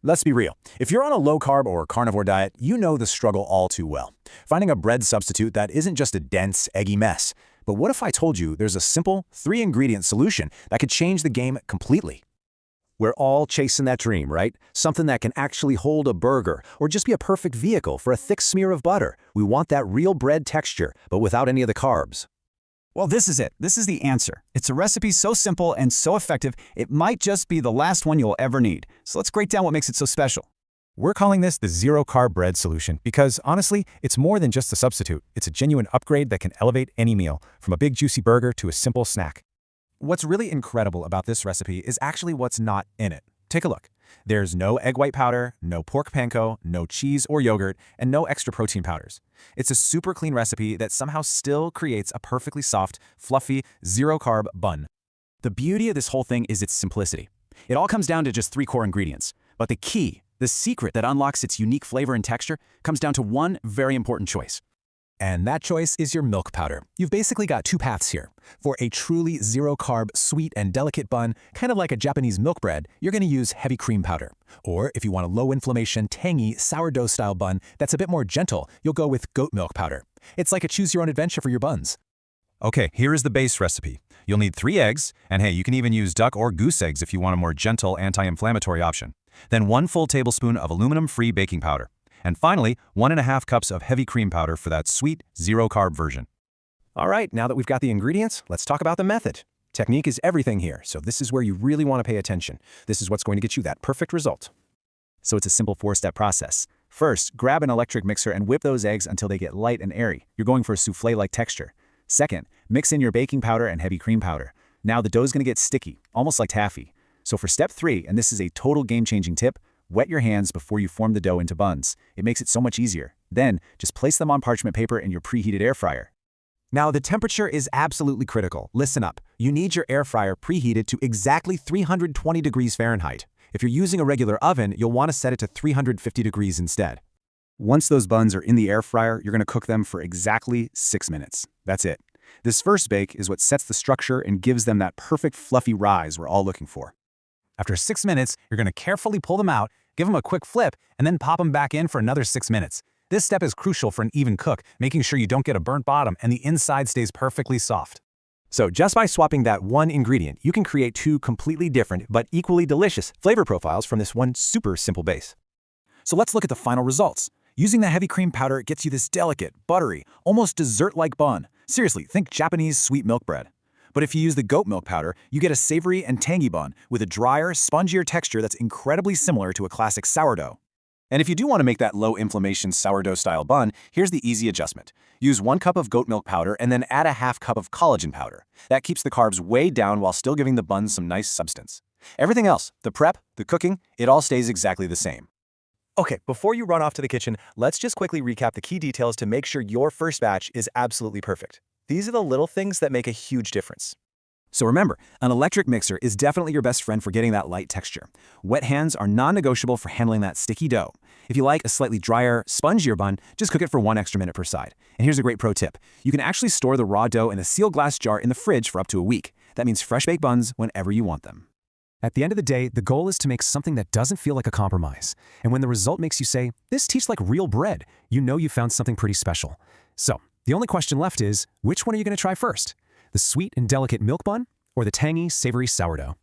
Let's be real. If you're on a low-carb or carnivore diet, you know the struggle all too well. Finding a bread substitute that isn't just a dense, eggy mess. But what if I told you there's a simple, 3-ingredient solution that could change the game completely? We're all chasing that dream, right? Something that can actually hold a burger or just be a perfect vehicle for a thick smear of butter. We want that real bread texture, but without any of the carbs. Well, this is it. This is the answer. It's a recipe so simple and so effective, it might just be the last one you'll ever need. So let's break down what makes it so special. We're calling this the zero-carb bread solution because, honestly, it's more than just a substitute. It's a genuine upgrade that can elevate any meal, from a big juicy burger to a simple snack. What's really incredible about this recipe is actually what's not in it. Take a look. There's no egg white powder, no pork panko, no cheese or yogurt, and no extra protein powders. It's a super clean recipe that somehow still creates a perfectly soft, fluffy, zero-carb bun. The beauty of this whole thing is its simplicity. It all comes down to just 3 core ingredients. But the key, the secret that unlocks its unique flavor and texture, comes down to one very important choice. And that choice is your milk powder. You've basically got 2 paths here. For a truly zero-carb, sweet and delicate bun, kind of like a Japanese milk bread, you're going to use heavy cream powder. Or if you want a low-inflammation, tangy, sourdough-style bun that's a bit more gentle, you'll go with goat milk powder. It's like a choose-your-own-adventure for your buns. Okay, here is the base recipe. You'll need 3 eggs, and hey, you can even use duck or goose eggs if you want a more gentle anti-inflammatory option. Then 1 full tablespoon of aluminum-free baking powder. And finally, 1½ cups of heavy cream powder for that sweet, zero-carb version. All right, now that we've got the ingredients, let's talk about the method. Technique is everything here, so this is where you really want to pay attention. This is what's going to get you that perfect result. So it's a simple 4-step process. First, grab an electric mixer and whip those eggs until they get light and airy. You're going for a soufflé-like texture. Second, mix in your baking powder and heavy cream powder. Now the dough's going to get sticky, almost like taffy. So for step 3, and this is a total game-changing tip, wet your hands before you form the dough into buns. It makes it so much easier. Then, just place them on parchment paper in your preheated air fryer. Now, the temperature is absolutely critical. Listen up. You need your air fryer preheated to exactly 320 degrees Fahrenheit. If you're using a regular oven, you'll want to set it to 350 degrees instead. Once those buns are in the air fryer, you're going to cook them for exactly 6 minutes. That's it. This first bake is what sets the structure and gives them that perfect fluffy rise we're all looking for. After 6 minutes, you're going to carefully pull them out, give them a quick flip, and then pop them back in for another 6 minutes. This step is crucial for an even cook, making sure you don't get a burnt bottom and the inside stays perfectly soft. So just by swapping that one ingredient, you can create 2 completely different but equally delicious flavor profiles from this one super simple base. So let's look at the final results. Using the heavy cream powder gets you this delicate, buttery, almost dessert-like bun. Seriously, think Japanese sweet milk bread. But if you use the goat milk powder, you get a savory and tangy bun with a drier, spongier texture that's incredibly similar to a classic sourdough. And if you do want to make that low-inflammation sourdough-style bun, here's the easy adjustment. Use 1 cup of goat milk powder and then add a ½ cup of collagen powder. That keeps the carbs way down while still giving the buns some nice substance. Everything else, the prep, the cooking, it all stays exactly the same. Okay, before you run off to the kitchen, let's just quickly recap the key details to make sure your first batch is absolutely perfect. These are the little things that make a huge difference. So remember, an electric mixer is definitely your best friend for getting that light texture. Wet hands are non-negotiable for handling that sticky dough. If you like a slightly drier, spongier bun, just cook it for 1 extra minute per side. And here's a great pro tip. You can actually store the raw dough in a sealed glass jar in the fridge for up to a week. That means fresh baked buns whenever you want them. At the end of the day, the goal is to make something that doesn't feel like a compromise. And when the result makes you say, "This tastes like real bread," you know you found something pretty special. So, the only question left is, which one are you going to try first? The sweet and delicate milk bun or the tangy, savory sourdough?